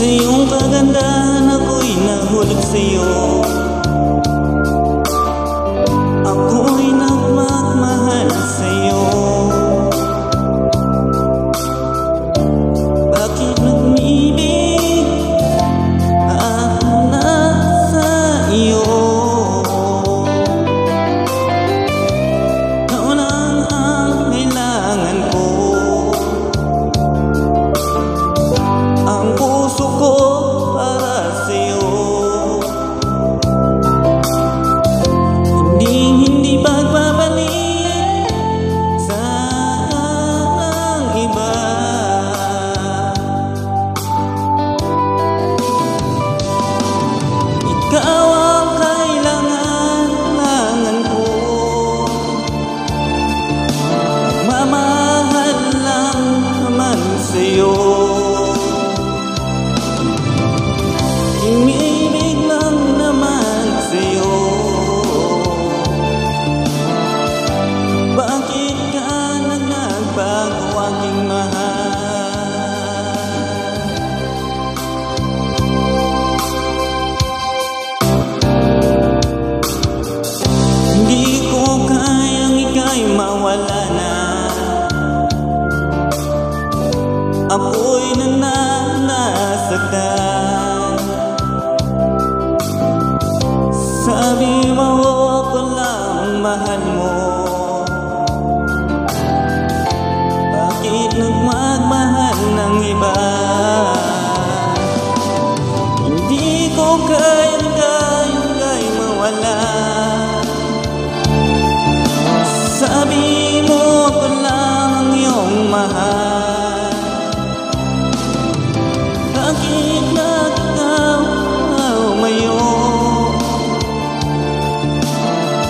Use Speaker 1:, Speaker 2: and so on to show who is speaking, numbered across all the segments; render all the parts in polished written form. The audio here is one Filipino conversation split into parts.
Speaker 1: Sa iyong kagandahan ako'y nahulog sa'yo. Ako'y nagmamahal sa'yo. Bakit nag-ibig ako na sa iyo? Ikaw lang ang kailangan ko. Ang puso ko para sa'yo. Hindi pagbabalik sa iba. Ikaw ang kailangan ko. Magmamahal lang naman sa'yo. Umibig lang naman sa'yo. Bakit ka nagbago aking mahal? Hindi ko kayang ika'y mawala na. Ako'y nasaktan. Sabi mo ako lang mahal mo. Bakit nagmamahal ng iba? Hindi ko kayang mawala. Sabi mo ako lang ang iyong mahal. Bakit ikaw umayo?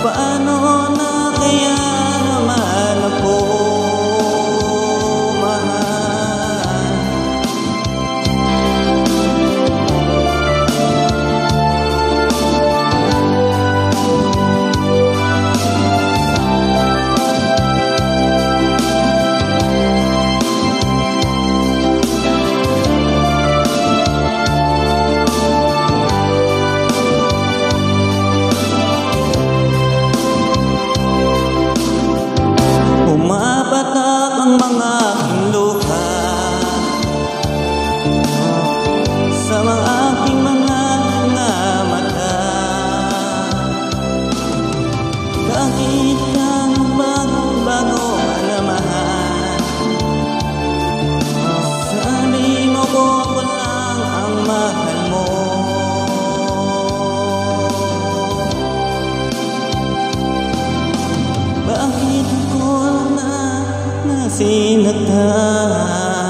Speaker 1: Paano na kaya naman ako mahal? Pumapatak ang mga luha sa mga aking mga mata. Bakit kang bago na mahal? Sabi mo ko ako lang ang mahal mo. Bakit ko na sinaktan?